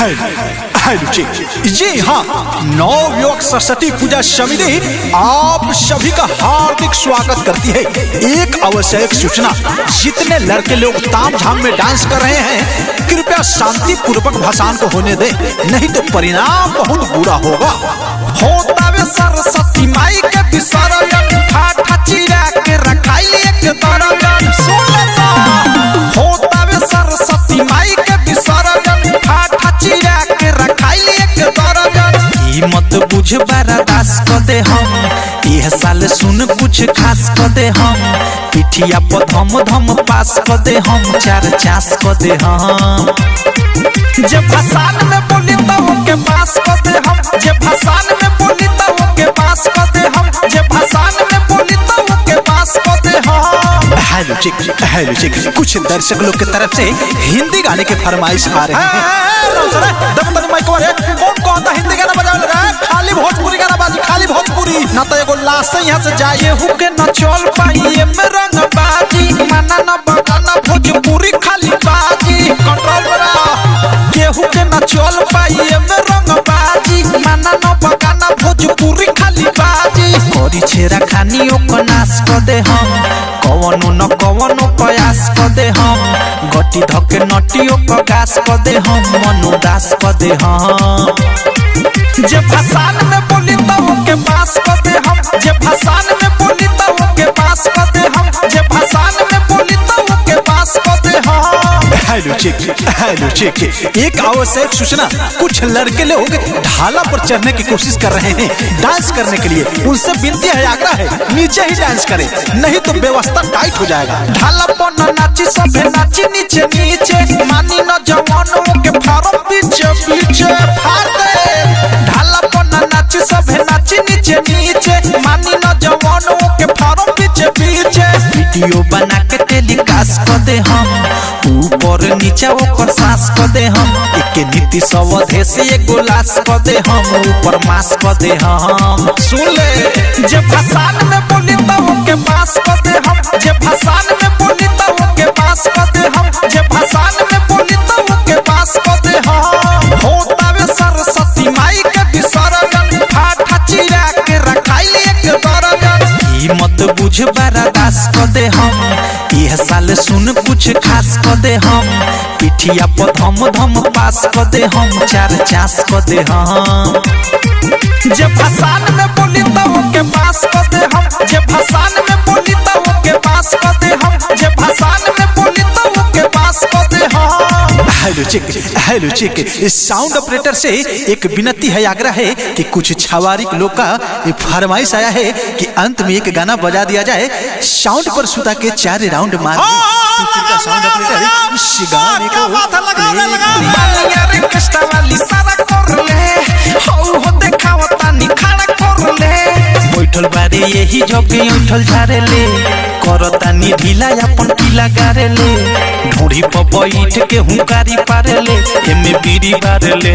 Hello जी हाँ, नवयुवक सरस्वती पूजा समिति आप सभी का हार्दिक स्वागत करती है। एक आवश्यक सूचना, जितने लड़के लोग तामझाम में डांस कर रहे हैं कृपया शांति पूर्वक भाषण को होने दें, नहीं तो परिणाम बहुत बुरा होगा। होता वे सरस्वती माई के विसर्जन, ठाठा चिरा के रखाई एक दर्जन। होता वे सरस्वती माई के विसर्जन, ठाठा चिरा के रखाई एक दर्जन। मत बुझ बर्दास कर दे हम, यह साल सुन कुछ खास कर दे हम। पिठिया पर धम धम पास कर दे हम, चार चास कर दे हम। जब भाषण में बोली तो के पास कर दे हम, जब भाषण में बोली तो के पास कर दे हम, जब भाषण में बोली तो के पास कर दे हम। हेलो चेक, कुछ दर्शक लोग की तरफ से हिंदी गाने के फरमाइश आ रहे हैं। कौन हिंदी गाना बजा लगा है? खाली भोजपुरी गाना बाजी, खाली भोजपुरी ना तो एगो लाश यहाँ से जाए। केहू के न चल पाई में रंग बाजी, माना न बगाना भोजपुरी खाली बाजी। कंट्रोल बना, केहू के न चल पाई में रंग बाजी, माना न बगाना भोजपुरी खाली बाजी। करी छेरा खानियों को नाश कर दे हम, कवनो न कवनो प्रयास कर दे हम। गटी धके नटियों को गास कर दे हम, मनोदास कर दे हम। जब भाषण में बोली तो के पास कर दे हम, जब भाषण में बोली तो के पास कर दे हम, जब भाषण में बोली तो के पास कर दे हम। हेलो चेक, एक आवश्यक सूचना, कुछ लड़के लोग ढाला पर चढ़ने की कोशिश कर रहे हैं डांस करने के लिए। उनसे विनती है, आग्रह है, नीचे ही डांस करें, नहीं तो व्यवस्था टाइट हो जाएगा। ढाला पर न नाची, सब नाची नीचे नीचे, मानी न जवानों के फार्म पीछे पीछे फाड़ दे। ढाला पर न नाची, सब नाची नीचे नीचे, मानी न जवानों के फार्म पीछे पीछे। वीडियो बना के टेलीकास्ट कर दे हम, ऊपर नीचे ऊपर सांस कर दे हम। एक नीति स्वदेश एक गोलास कर दे हम, ऊपर मास कर दे हम। सुन ले, जब भाषण में बोली तो के पास कर दे हम, जब भाषण में बोली तो के पास कर दे हम, जब भाषण में बोली तो के पास कर दे हम। होता वे सरस्वती माई के विसर्जन, ठाठा चिरा के रखाई एक दर्जन। मत बुझ बर्दास कर दे हम, यह साल सुन कुछ खास कर दे हम। पिठिया पर धम धम पास कर दे हम, चार चास कर दे हम। जब भाषण में बोली तो के पास कर दे हम, जब भाषण में बोली तो के पास कर दे हम, जब भाषण में बोली तो के पास कर दे हम। हेलो चेक, इस साउंड ऑपरेटर से एक विनती है, आग्रह है कि कुछ छावारिक लोग का फरमाइश आया है कि अंत में एक गाना बजा दिया जाए, साउंड पर सुता के 4 राउंड मार दे। साउंड ऑपरेटर इस गाने को बैठल बारे यही जबकि उठल झारे ले, करतानी ढीला अपन पीला गारे ले। ढूढ़ी पर बैठ के हुंकारी पारे ले, एमे बीड़ी बारे ले।